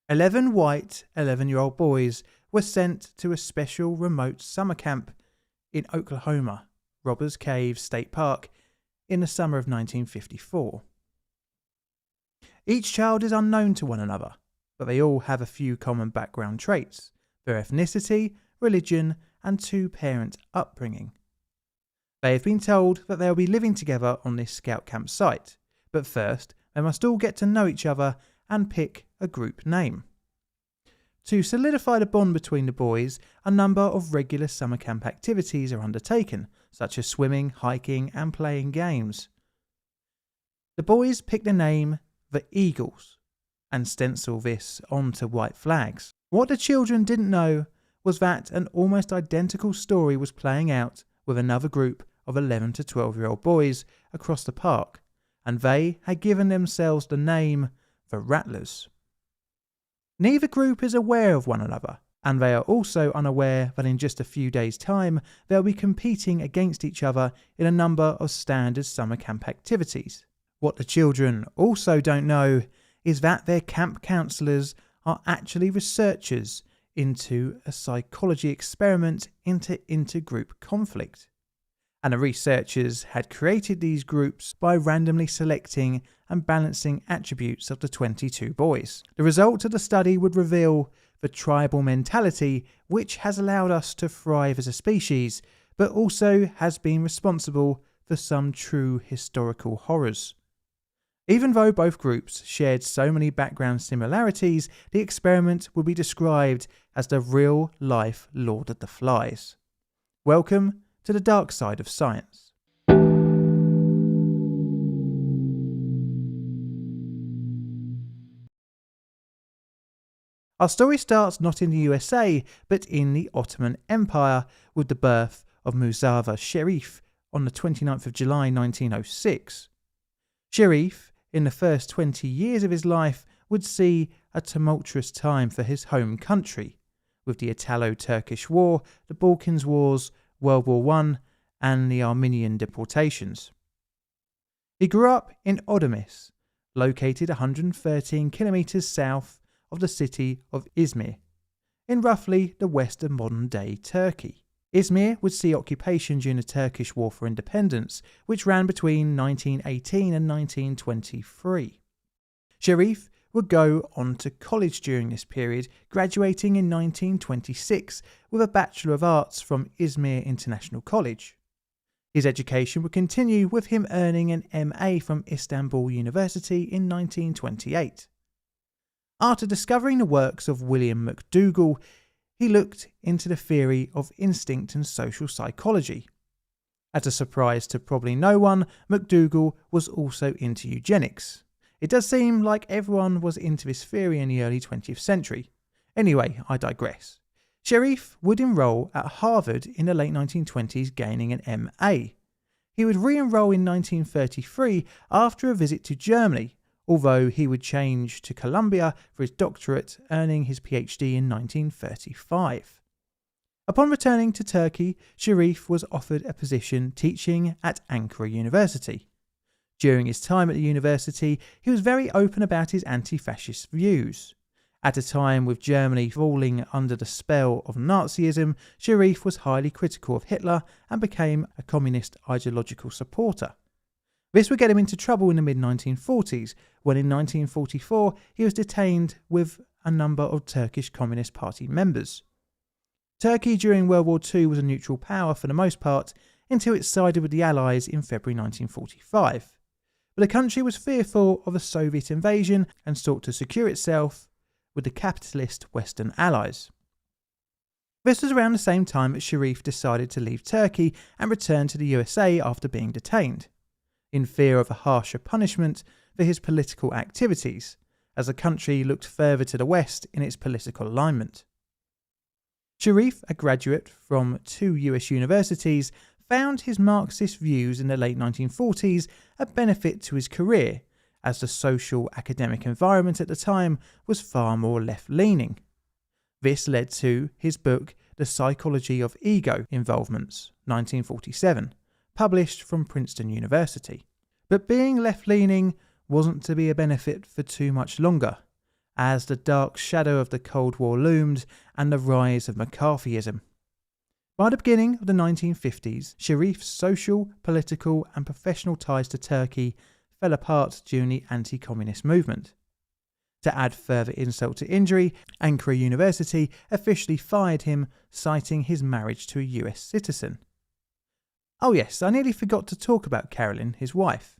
11 white 11-year-old boys were sent to a special remote summer camp in Oklahoma, Robbers Cave State Park, in the summer of 1954. Each child is unknown to one another, but they all have a few common background traits: their ethnicity, religion, and two-parent upbringing. They have been told that they will be living together on this scout camp site, but first they must all get to know each other and pick a group name. To solidify the bond between the boys, a number of regular summer camp activities are undertaken, such as swimming, hiking, and playing games. The boys pick the name the Eagles and stencil this onto white flags. What the children didn't know was that an almost identical story was playing out with another group of 11 to 12-year-old boys across the park, and they had given themselves the name the Rattlers. Neither group is aware of one another, and they are also unaware that in just a few days' time they'll be competing against each other in a number of standard summer camp activities. What the children also don't know is that their camp counsellors are actually researchers into a psychology experiment into intergroup conflict. And the researchers had created these groups by randomly selecting and balancing attributes of the 22 boys. The result of the study would reveal the tribal mentality which has allowed us to thrive as a species, but also has been responsible for some true historical horrors. Even though both groups shared so many background similarities, the experiment would be described as the real-life Lord of the Flies. Welcome to the dark side of science. Our story starts not in the USA, but in the Ottoman Empire, with the birth of Muzaffar Sherif on the 29th of July 1906. Sherif, in the first 20 years of his life, would see a tumultuous time for his home country, with the Italo-Turkish War, the Balkans Wars, World War I, and the Armenian deportations. He grew up in Odamis, located 113 kilometres south of the city of Izmir, in roughly the west of modern-day Turkey. Izmir would see occupation during the Turkish War for Independence, which ran between 1918 and 1923. Sherif would go on to college during this period, graduating in 1926 with a Bachelor of Arts from Izmir International College. His education would continue with him earning an MA from Istanbul University in 1928. After discovering the works of William McDougall, he looked into the theory of instinct and social psychology. As a surprise to probably no one, McDougall was also into eugenics. It does seem like everyone was into this theory in the early 20th century. Anyway, I digress. Sherif would enroll at Harvard in the late 1920s, gaining an MA. He would re-enroll in 1933 after a visit to Germany, although he would change to Columbia for his doctorate, earning his PhD in 1935. Upon returning to Turkey, Sherif was offered a position teaching at Ankara University. During his time at the university, he was very open about his anti-fascist views. At a time with Germany falling under the spell of Nazism, Sherif was highly critical of Hitler and became a communist ideological supporter. This would get him into trouble in the mid-1940s, when in 1944 he was detained with a number of Turkish Communist Party members. Turkey during World War II was a neutral power for the most part, until it sided with the Allies in February 1945. But the country was fearful of a Soviet invasion and sought to secure itself with the capitalist Western Allies. This was around the same time that Sherif decided to leave Turkey and return to the USA after being detained, in fear of a harsher punishment for his political activities, as the country looked further to the west in its political alignment. Sherif, a graduate from 2 US universities, found his Marxist views in the late 1940s a benefit to his career, as the social academic environment at the time was far more left-leaning. This led to his book The Psychology of Ego Involvements, 1947, published from Princeton University. But being left-leaning wasn't to be a benefit for too much longer, as the dark shadow of the Cold War loomed and the rise of McCarthyism. By the beginning of the 1950s, Sharif's social, political and professional ties to Turkey fell apart during the anti-communist movement. To add further insult to injury, Ankara University officially fired him, citing his marriage to a US citizen. Oh yes, I nearly forgot to talk about Carolyn, his wife.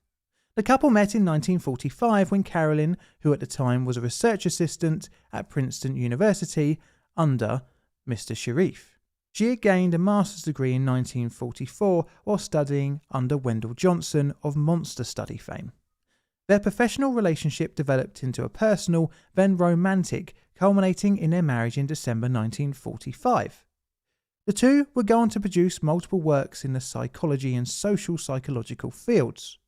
The couple met in 1945 when Carolyn, who at the time was a research assistant at Princeton University under Mr. Sharif. She had gained a master's degree in 1944 while studying under Wendell Johnson of Monster Study fame. Their professional relationship developed into a personal, then romantic, culminating in their marriage in December 1945. The two would go on to produce multiple works in the psychology and social psychological fields.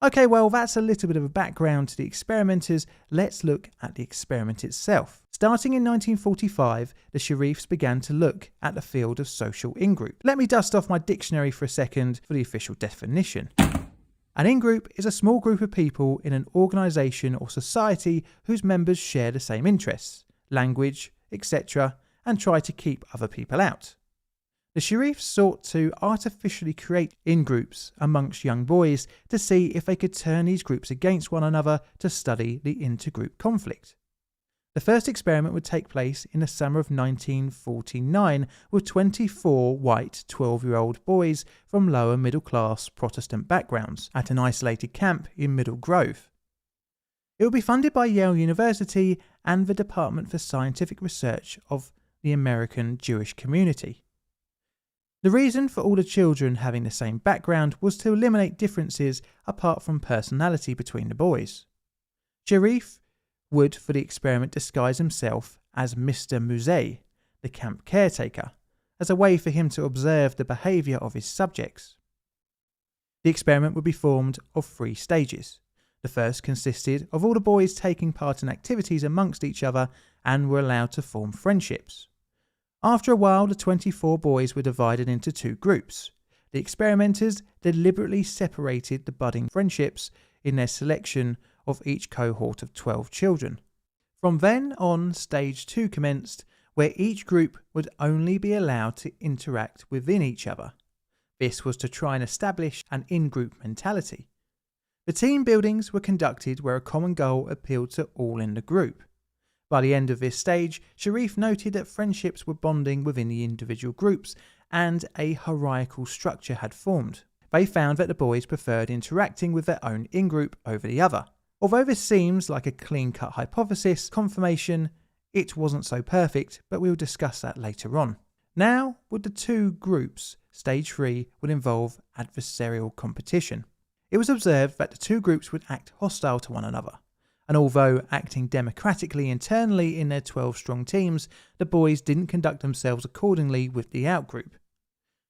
Okay, well, that's a little bit of a background to the experimenters. Let's look at the experiment itself. Starting in 1945, the Sharifs began to look at the field of social in-group. Let me dust off my dictionary for a second for the official definition. An in-group is a small group of people in an organisation or society whose members share the same interests, language, etc., and try to keep other people out. The Sharifs sought to artificially create in-groups amongst young boys to see if they could turn these groups against one another to study the intergroup conflict. The first experiment would take place in the summer of 1949 with 24 white 12-year-old boys from lower middle-class Protestant backgrounds at an isolated camp in Middle Grove. It would be funded by Yale University and the Department for Scientific Research of the American Jewish Community. The reason for all the children having the same background was to eliminate differences apart from personality between the boys. Sharif would, for the experiment, disguise himself as Mr. Musée, the camp caretaker, as a way for him to observe the behaviour of his subjects. The experiment would be formed of 3 stages. The first consisted of all the boys taking part in activities amongst each other and were allowed to form friendships. After a while, the 24 boys were divided into 2 groups. The experimenters deliberately separated the budding friendships in their selection of each cohort of 12 children. From then on, stage 2 commenced, where each group would only be allowed to interact within each other. This was to try and establish an in-group mentality. The team buildings were conducted where a common goal appealed to all in the group. By the end of this stage, Sharif noted that friendships were bonding within the individual groups and a hierarchical structure had formed. They found that the boys preferred interacting with their own in-group over the other. Although this seems like a clean-cut hypothesis confirmation, it wasn't so perfect, but we'll discuss that later on. Now, with the 2 groups, stage 3 would involve adversarial competition. It was observed that the 2 groups would act hostile to one another. And although acting democratically internally in their 12-strong teams, the boys didn't conduct themselves accordingly with the outgroup.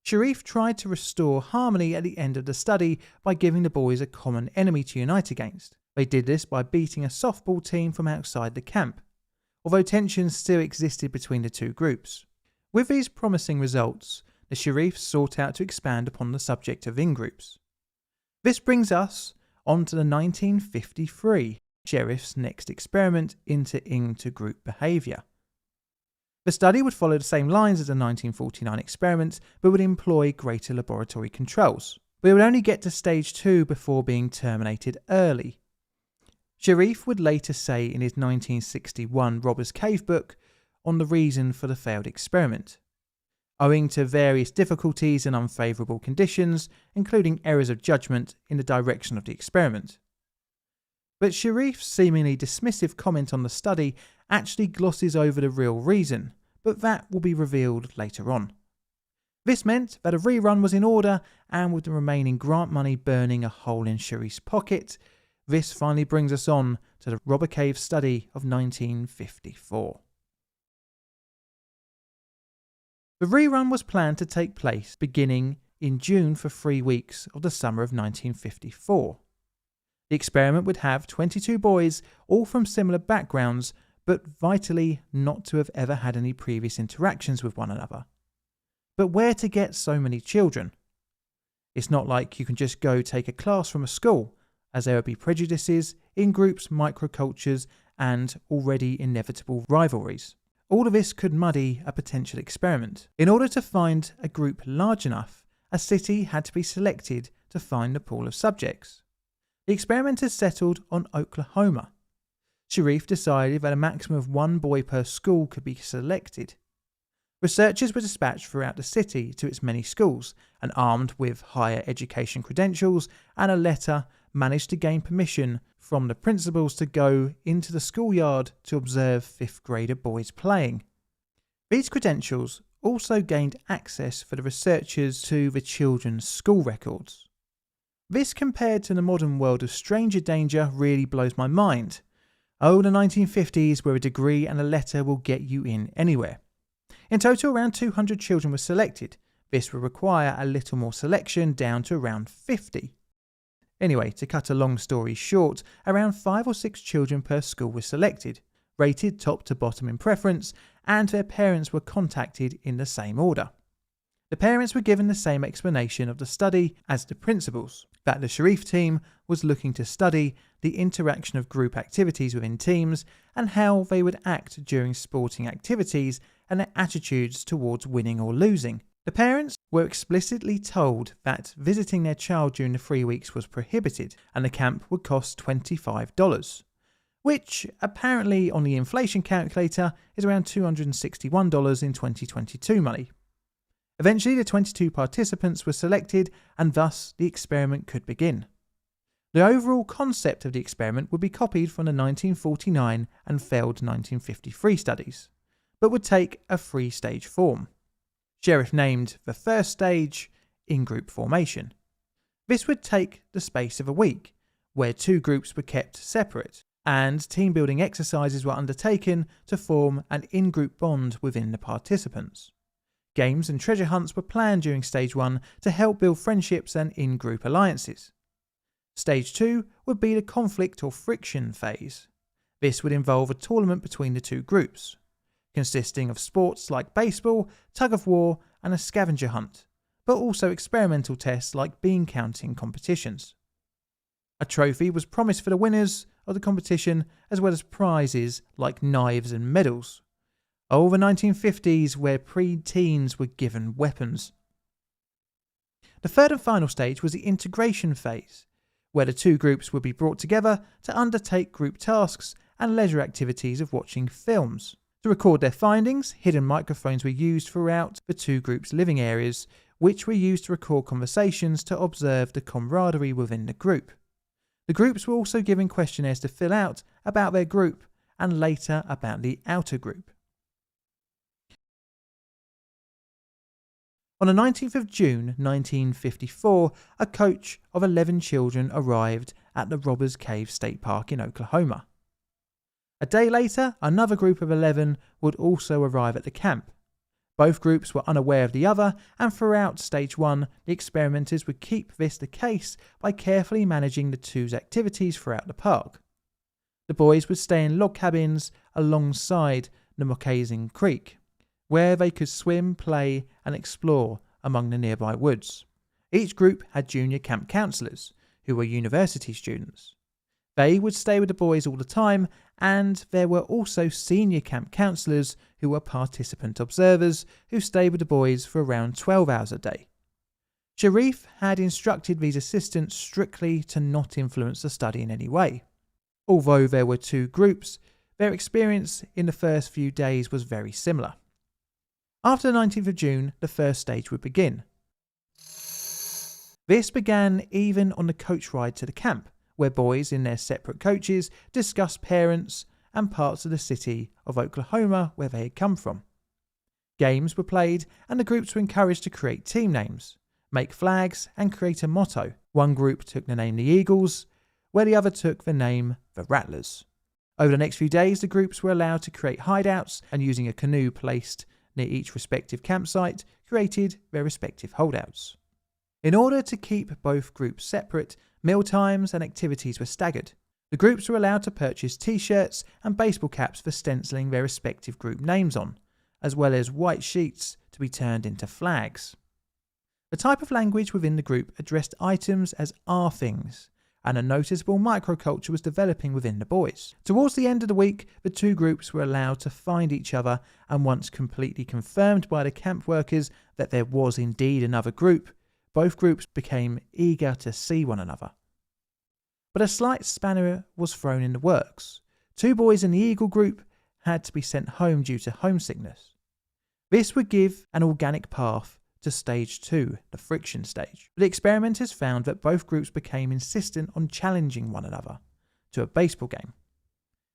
Sharif tried to restore harmony at the end of the study by giving the boys a common enemy to unite against. They did this by beating a softball team from outside the camp, although tensions still existed between the 2 groups. With these promising results, the Sharifs sought out to expand upon the subject of in-groups. This brings us on to the 1953 Sharif's next experiment into intergroup behaviour. The study would follow the same lines as the 1949 experiment, but would employ greater laboratory controls. But it would only get to stage 2 before being terminated early. Sharif would later say in his 1961 Robbers Cave book on the reason for the failed experiment. Owing to various difficulties and unfavourable conditions, including errors of judgment in the direction of the experiment. But Sharif's seemingly dismissive comment on the study actually glosses over the real reason, but that will be revealed later on. This meant that a rerun was in order, and with the remaining grant money burning a hole in Sharif's pocket, this finally brings us on to the Robber Cave study of 1954. The rerun was planned to take place beginning in June for 3 weeks of the summer of 1954. The experiment would have 22 boys, all from similar backgrounds, but vitally not to have ever had any previous interactions with one another. But where to get so many children? It's not like you can just go take a class from a school, as there would be prejudices, in-groups, microcultures, and already inevitable rivalries. All of this could muddy a potential experiment. In order to find a group large enough, a city had to be selected to find the pool of subjects. The experimenters settled on Oklahoma. Sherif decided that a maximum of 1 boy per school could be selected. Researchers were dispatched throughout the city to its many schools, and armed with higher education credentials and a letter, managed to gain permission from the principals to go into the schoolyard to observe 5th grader boys playing. These credentials also gained access for the researchers to the children's school records. This, compared to the modern world of stranger danger, really blows my mind. Oh, the 1950s, where a degree and a letter will get you in anywhere. In total, around 200 children were selected. This would require a little more selection, down to around 50. Anyway, to cut a long story short, around 5 or 6 children per school were selected, rated top to bottom in preference, and their parents were contacted in the same order. The parents were given the same explanation of the study as the principals, that the Sherif team was looking to study the interaction of group activities within teams and how they would act during sporting activities and their attitudes towards winning or losing. The parents were explicitly told that visiting their child during the 3 weeks was prohibited and the camp would cost $25, which apparently on the inflation calculator is around $261 in 2022 money. Eventually, the 22 participants were selected and thus the experiment could begin. The overall concept of the experiment would be copied from the 1949 and failed 1953 studies, but would take a 3-stage form. Sherif named the first stage in-group formation. This would take the space of a week, where 2 groups were kept separate, and team-building exercises were undertaken to form an in-group bond within the participants. Games and treasure hunts were planned during Stage 1 to help build friendships and in-group alliances. Stage 2 would be the conflict or friction phase. This would involve a tournament between the 2 groups, consisting of sports like baseball, tug-of-war, and a scavenger hunt, but also experimental tests like bean counting competitions. A trophy was promised for the winners of the competition, as well as prizes like knives and medals. Oh, the 1950s, where pre-teens were given weapons. The third and final stage was the integration phase, where the 2 groups would be brought together to undertake group tasks and leisure activities of watching films. To record their findings, hidden microphones were used throughout the 2 groups' living areas, which were used to record conversations to observe the camaraderie within the group. The groups were also given questionnaires to fill out about their group and later about the outer group. On the 19th of June 1954, a coach of 11 children arrived at the Robbers Cave State Park in Oklahoma. A day later, another group of 11 would also arrive at the camp. Both groups were unaware of the other, and throughout Stage 1, the experimenters would keep this the case by carefully managing the 2's activities throughout the park. The boys would stay in log cabins alongside the Moccasin Creek, where they could swim, play, and explore among the nearby woods. Each group had junior camp counselors, who were university students. They would stay with the boys all the time, and there were also senior camp counselors who were participant observers who stayed with the boys for around 12 hours a day. Sherif had instructed these assistants strictly to not influence the study in any way. Although there were 2 groups, their experience in the first few days was very similar. After the 19th of June, the first stage would begin. This began even on the coach ride to the camp, where boys in their separate coaches discussed parents and parts of the city of Oklahoma where they had come from. Games were played and the groups were encouraged to create team names, make flags and create a motto. One group took the name the Eagles, where the other took the name the Rattlers. Over the next few days, the groups were allowed to create hideouts and, using a canoe placed near each respective campsite, created their respective holdouts. In order to keep both groups separate, meal times and activities were staggered. The groups were allowed to purchase t-shirts and baseball caps for stenciling their respective group names on, as well as white sheets to be turned into flags. The type of language within the group addressed items as our things, and a noticeable microculture was developing within the boys. Towards the end of the week, the two groups were allowed to find each other, and once completely confirmed by the camp workers that there was indeed another group, both groups became eager to see one another. But a slight spanner was thrown in the works. Two boys in the Eagle group had to be sent home due to homesickness. This would give an organic path to stage 2, the friction stage. The experimenters found that both groups became insistent on challenging one another to a baseball game,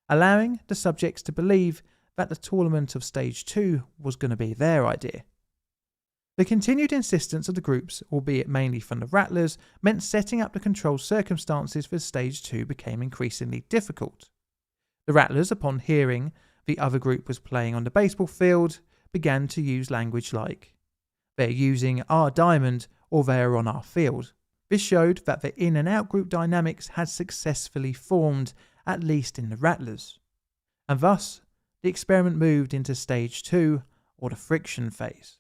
allowing the subjects to believe that the tournament of stage 2 was going to be their idea. The continued insistence of the groups, albeit mainly from the Rattlers, meant setting up the controlled circumstances for stage 2 became increasingly difficult. The Rattlers, upon hearing the other group was playing on the baseball field, began to use language like, "They're using our diamond," or "they're on our field." This showed that the in and out group dynamics had successfully formed, at least in the Rattlers. And thus, the experiment moved into stage 2, or the friction phase.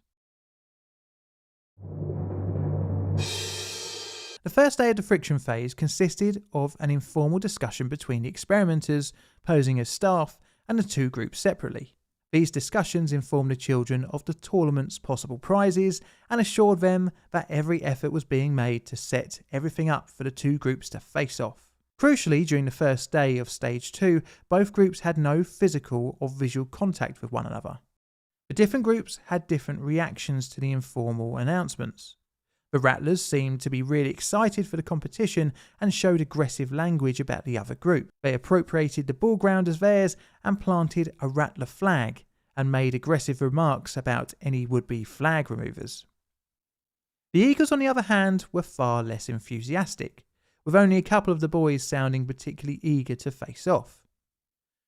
The first day of the friction phase consisted of an informal discussion between the experimenters, posing as staff, and the two groups separately. These discussions informed the children of the tournament's possible prizes and assured them that every effort was being made to set everything up for the two groups to face off. Crucially, during the first day of stage 2, both groups had no physical or visual contact with one another. The different groups had different reactions to the informal announcements. The Rattlers seemed to be really excited for the competition and showed aggressive language about the other group. They appropriated the ball ground as theirs and planted a Rattler flag and made aggressive remarks about any would-be flag removers. The Eagles, on the other hand, were far less enthusiastic, with only a couple of the boys sounding particularly eager to face off.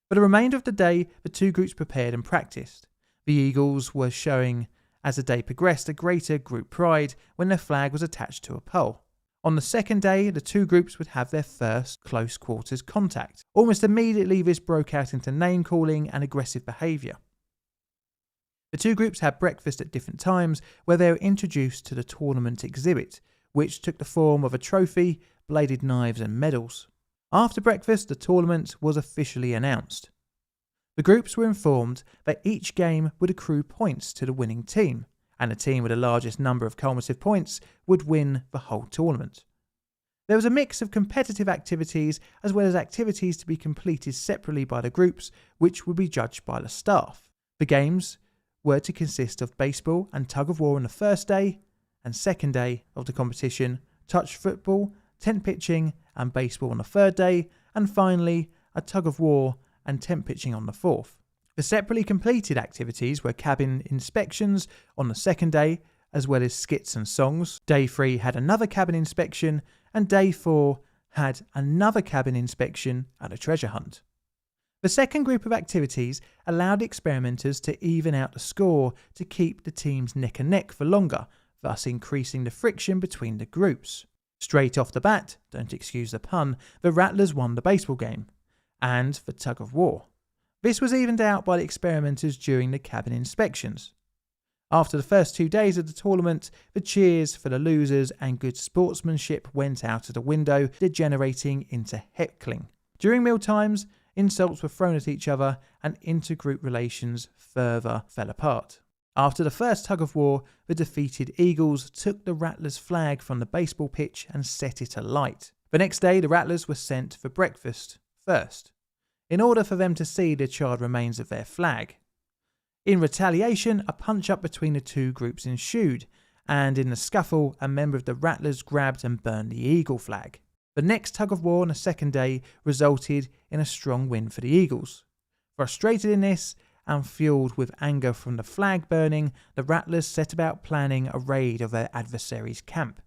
For the remainder of the day, the two groups prepared and practiced. The Eagles were showing, as the day progressed, a greater group pride when their flag was attached to a pole. On the second day, the two groups would have their first close quarters contact. Almost immediately, this broke out into name-calling and aggressive behaviour. The two groups had breakfast at different times, where they were introduced to the tournament exhibit, which took the form of a trophy, bladed knives and medals. After breakfast, the tournament was officially announced. The groups were informed that each game would accrue points to the winning team, and the team with the largest number of cumulative points would win the whole tournament. There was a mix of competitive activities as well as activities to be completed separately by the groups, which would be judged by the staff. The games were to consist of baseball and tug of war on the first day, and second day of the competition, touch football, tent pitching and baseball on the third day, and finally a tug of war and tent pitching on the fourth. The separately completed activities were cabin inspections on the second day, as well as skits and songs. Day 3 had another cabin inspection, and day 4 had another cabin inspection and a treasure hunt. The second group of activities allowed the experimenters to even out the score to keep the teams neck and neck for longer, thus increasing the friction between the groups. Straight off the bat, don't excuse the pun, the Rattlers won the baseball game and the tug of war. This was evened out by the experimenters during the cabin inspections. After the first 2 days of the tournament, the cheers for the losers and good sportsmanship went out of the window, degenerating into heckling. During meal times, insults were thrown at each other and intergroup relations further fell apart. After the first tug of war, the defeated Eagles took the Rattlers' flag from the baseball pitch and set it alight. The next day, the Rattlers were sent for breakfast first, in order for them to see the charred remains of their flag. In retaliation, a punch-up between the two groups ensued, and in the scuffle, a member of the Rattlers grabbed and burned the Eagle flag. The next tug of war on the second day resulted in a strong win for the Eagles. Frustrated in this, and fueled with anger from the flag burning, the Rattlers set about planning a raid of their adversary's camp.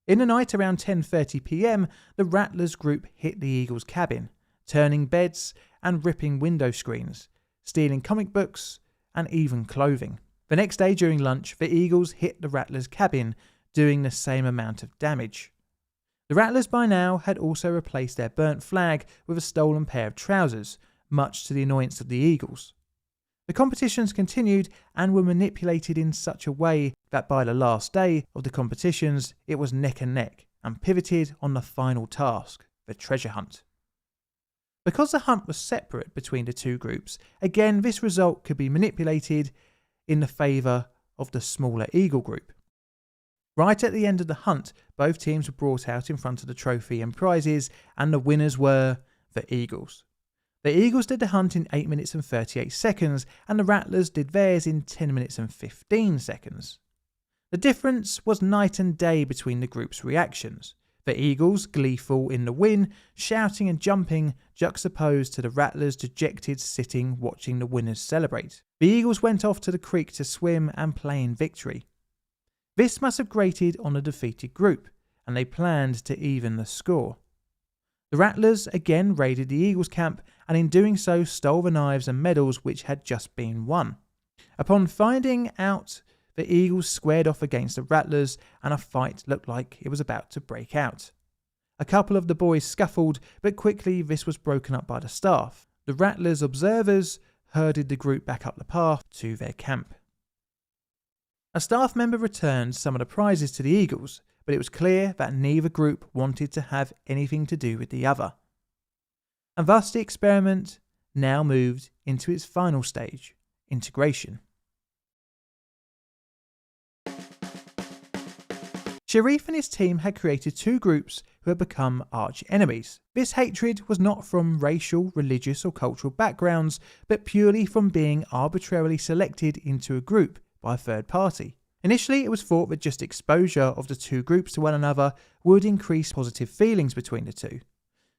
In the night around 10:30 p.m, the Rattlers group hit the Eagles' cabin, turning beds and ripping window screens, stealing comic books and even clothing. The next day during lunch, the Eagles hit the Rattlers' cabin, doing the same amount of damage. The Rattlers by now had also replaced their burnt flag with a stolen pair of trousers, much to the annoyance of the Eagles. The competitions continued and were manipulated in such a way that by the last day of the competitions it was neck and neck and pivoted on the final task, the treasure hunt. Because the hunt was separate between the two groups, again this result could be manipulated in the favour of the smaller Eagle group. Right at the end of the hunt, both teams were brought out in front of the trophy and prizes, and the winners were the Eagles. The Eagles did the hunt in 8 minutes and 38 seconds, and the Rattlers did theirs in 10 minutes and 15 seconds. The difference was night and day between the groups' reactions. The Eagles, gleeful in the win, shouting and jumping, juxtaposed to the Rattlers dejected sitting watching the winners celebrate. The Eagles went off to the creek to swim and play in victory. This must have grated on the defeated group, and they planned to even the score. The Rattlers again raided the Eagles' camp, and in doing so stole the knives and medals which had just been won. Upon finding out, the Eagles squared off against the Rattlers, and a fight looked like it was about to break out. A couple of the boys scuffled, but quickly this was broken up by the staff. The Rattlers' observers herded the group back up the path to their camp. A staff member returned some of the prizes to the Eagles, but it was clear that neither group wanted to have anything to do with the other. And thus the experiment now moved into its final stage, integration. Sherif and his team had created two groups who had become arch enemies. This hatred was not from racial, religious or cultural backgrounds, but purely from being arbitrarily selected into a group by a third party. Initially, it was thought that just exposure of the two groups to one another would increase positive feelings between the two.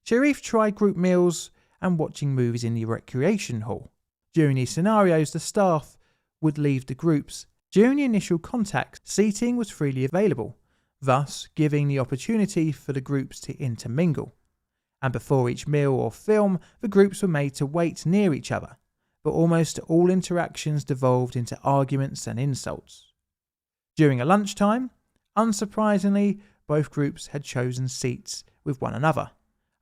Sherif tried group meals and watching movies in the recreation hall. During these scenarios, the staff would leave the groups. During the initial contact, seating was freely available, thus giving the opportunity for the groups to intermingle. And before each meal or film, the groups were made to wait near each other, but almost all interactions devolved into arguments and insults. During a lunchtime, unsurprisingly, both groups had chosen seats with one another,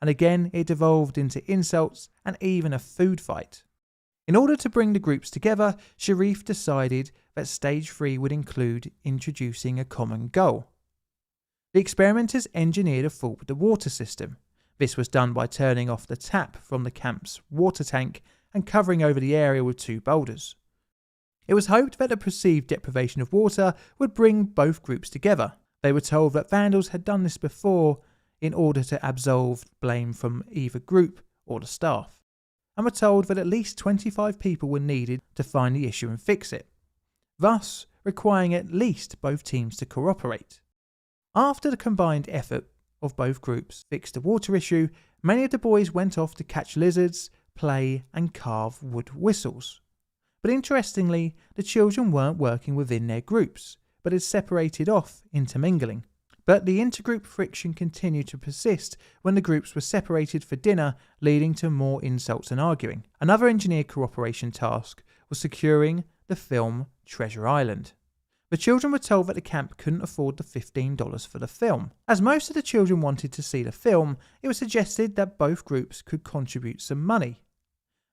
and again it devolved into insults and even a food fight. In order to bring the groups together, Sherif decided that stage 3 would include introducing a common goal. The experimenters engineered a fault with the water system. This was done by turning off the tap from the camp's water tank and covering over the area with two boulders. It was hoped that the perceived deprivation of water would bring both groups together. They were told that vandals had done this before in order to absolve blame from either group or the staff, and were told that at least 25 people were needed to find the issue and fix it, thus requiring at least both teams to cooperate. After the combined effort of both groups fixed the water issue, many of the boys went off to catch lizards, play and carve wood whistles. But interestingly, the children weren't working within their groups, but had separated off, intermingling. But the intergroup friction continued to persist when the groups were separated for dinner, leading to more insults and arguing. Another engineered cooperation task was securing the film Treasure Island. The children were told that the camp couldn't afford the $15 for the film. As most of the children wanted to see the film, it was suggested that both groups could contribute some money.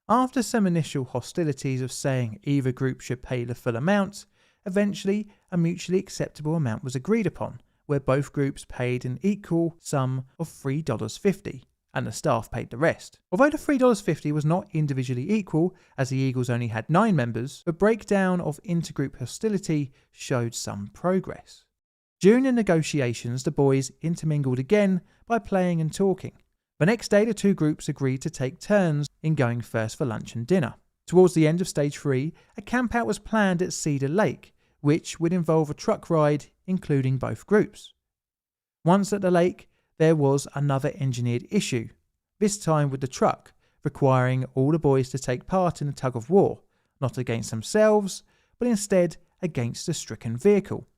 After some initial hostilities of saying either group should pay the full amount, eventually a mutually acceptable amount was agreed upon, where both groups paid an equal sum of $3.50, and the staff paid the rest. Although the $3.50 was not individually equal, as the Eagles only had 9 members, the breakdown of intergroup hostility showed some progress. During the negotiations, the boys intermingled again by playing and talking. The next day, the two groups agreed to take turns in going first for lunch and dinner. Towards the end of stage 3, a campout was planned at Cedar Lake, which would involve a truck ride including both groups. Once at the lake, there was another engineered issue, this time with the truck, requiring all the boys to take part in a tug of war, not against themselves, but instead against the stricken vehicle.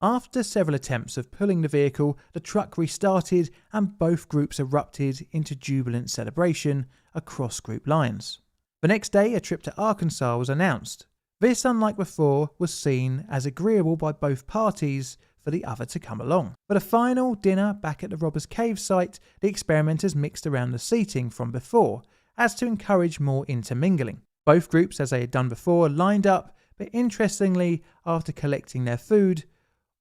After several attempts of pulling the vehicle, the truck restarted and both groups erupted into jubilant celebration across group lines. The next day, a trip to Arkansas was announced. This, unlike before, was seen as agreeable by both parties for the other to come along. For the final dinner back at the Robbers Cave site, the experimenters mixed around the seating from before, as to encourage more intermingling. Both groups, as they had done before, lined up, but interestingly, after collecting their food,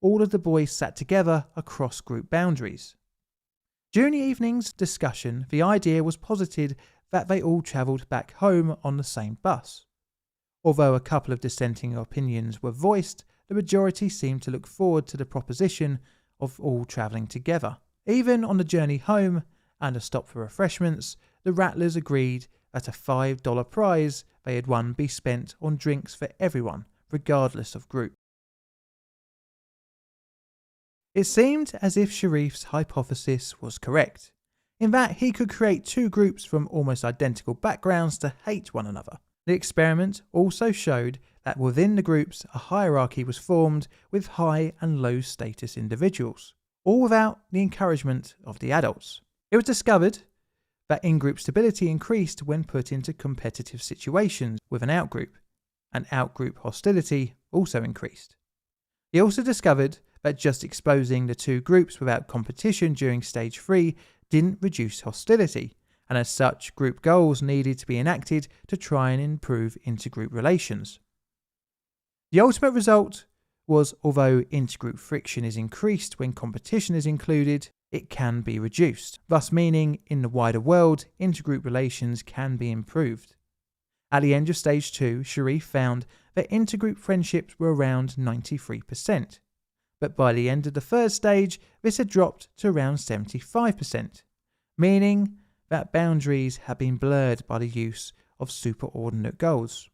all of the boys sat together across group boundaries. During the evening's discussion, the idea was posited that they all travelled back home on the same bus. Although a couple of dissenting opinions were voiced, the majority seemed to look forward to the proposition of all travelling together. Even on the journey home and a stop for refreshments, the Rattlers agreed that a $5 prize they had won be spent on drinks for everyone, regardless of group. It seemed as if Sharif's hypothesis was correct, in that he could create two groups from almost identical backgrounds to hate one another. The experiment also showed that within the groups a hierarchy was formed with high and low status individuals, all without the encouragement of the adults. It was discovered that in-group stability increased when put into competitive situations with an outgroup, and out-group hostility also increased. He also discovered that just exposing the two groups without competition during stage 3 didn't reduce hostility, and as such, group goals needed to be enacted to try and improve intergroup relations. The ultimate result was, although intergroup friction is increased when competition is included, it can be reduced, thus meaning in the wider world, intergroup relations can be improved. At the end of stage 2, Sharif found that intergroup friendships were around 93%, but by the end of the third stage, this had dropped to around 75%, meaning that boundaries had been blurred by the use of superordinate goals.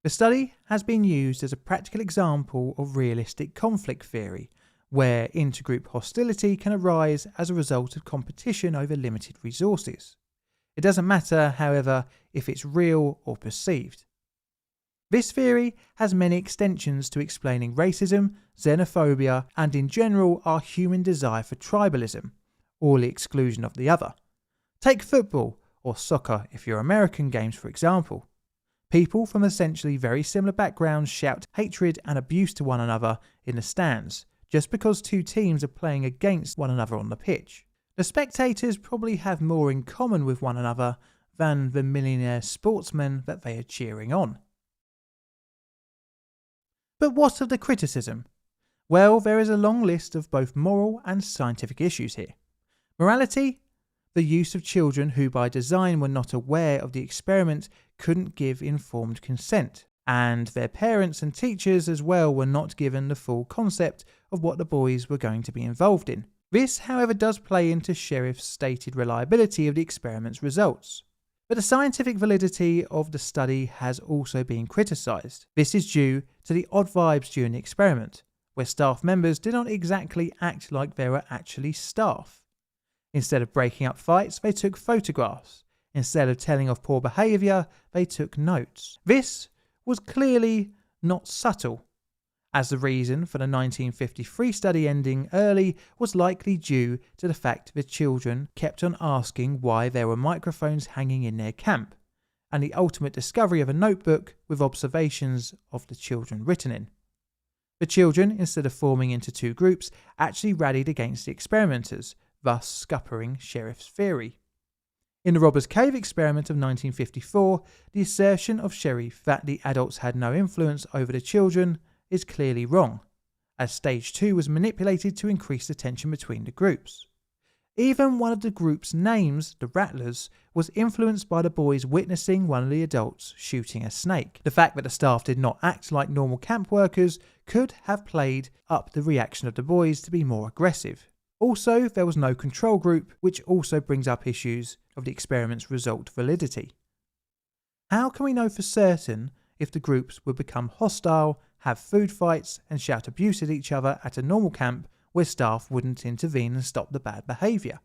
The study has been used as a practical example of realistic conflict theory, where intergroup hostility can arise as a result of competition over limited resources. It doesn't matter, however, if it's real or perceived. This theory has many extensions to explaining racism, xenophobia, and in general our human desire for tribalism, or the exclusion of the other. Take football, or soccer if you're American games for example. People from essentially very similar backgrounds shout hatred and abuse to one another in the stands, just because two teams are playing against one another on the pitch. The spectators probably have more in common with one another than the millionaire sportsmen that they are cheering on. But what of the criticism? Well, there is a long list of both moral and scientific issues here. Morality: the use of children who by design were not aware of the experiment couldn't give informed consent, and their parents and teachers as well were not given the full concept of what the boys were going to be involved in. This, however, does play into Sharif's stated reliability of the experiment's results. But the scientific validity of the study has also been criticised. This is due to the odd vibes during the experiment, where staff members did not exactly act like they were actually staff. Instead of breaking up fights, they took photographs. Instead of telling of poor behaviour, they took notes. This was clearly not subtle, as the reason for the 1953 study ending early was likely due to the fact the children kept on asking why there were microphones hanging in their camp, and the ultimate discovery of a notebook with observations of the children written in. The children, instead of forming into two groups, actually rallied against the experimenters, thus scuppering Sharif's theory. In the Robbers Cave experiment of 1954, the assertion of Sharif that the adults had no influence over the children is clearly wrong, as stage 2 was manipulated to increase the tension between the groups. Even one of the group's names, the Rattlers, was influenced by the boys witnessing one of the adults shooting a snake. The fact that the staff did not act like normal camp workers could have played up the reaction of the boys to be more aggressive. Also, there was no control group, which also brings up issues of the experiment's result validity. How can we know for certain if the groups would become hostile, have food fights, and shout abuse at each other at a normal camp where staff wouldn't intervene and stop the bad behaviour?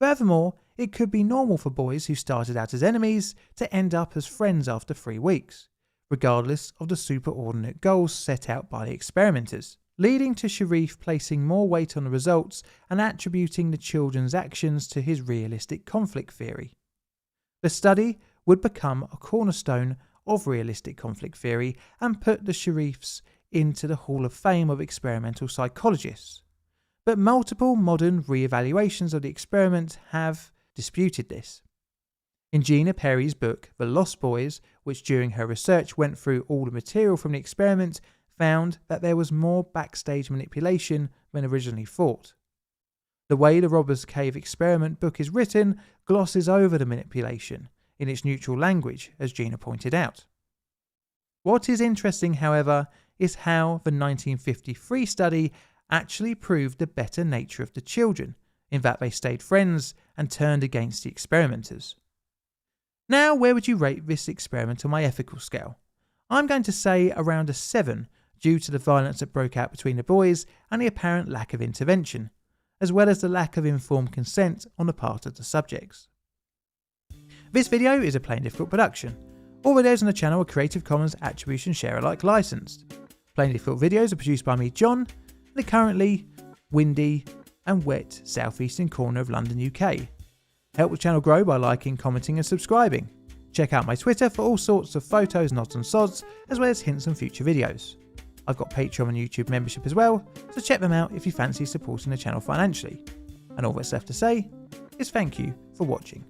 Furthermore, it could be normal for boys who started out as enemies to end up as friends after 3 weeks, regardless of the superordinate goals set out by the experimenters, leading to Sharif placing more weight on the results and attributing the children's actions to his realistic conflict theory. The study would become a cornerstone of realistic conflict theory and put the Sharifs into the Hall of Fame of experimental psychologists. But multiple modern re-evaluations of the experiment have disputed this. In Gina Perry's book, The Lost Boys, which during her research went through all the material from the experiment, found that there was more backstage manipulation than originally thought. The way the Robbers Cave experiment book is written glosses over the manipulation in its neutral language, as Gina pointed out. What is interesting, however, is how the 1953 study actually proved the better nature of the children, in that they stayed friends and turned against the experimenters. Now, where would you rate this experiment on my ethical scale? I'm going to say around a 7 due to the violence that broke out between the boys and the apparent lack of intervention, as well as the lack of informed consent on the part of the subjects. This video is a Plain Difficult production. All videos on the channel are Creative Commons Attribution Share Alike licensed. Plain Difficult videos are produced by me, John, in the currently windy and wet southeastern corner of London, UK. Help the channel grow by liking, commenting and subscribing. Check out my Twitter for all sorts of photos, nods and sods, as well as hints on future videos. I've got Patreon and YouTube membership as well, so check them out if you fancy supporting the channel financially. And all that's left to say is thank you for watching.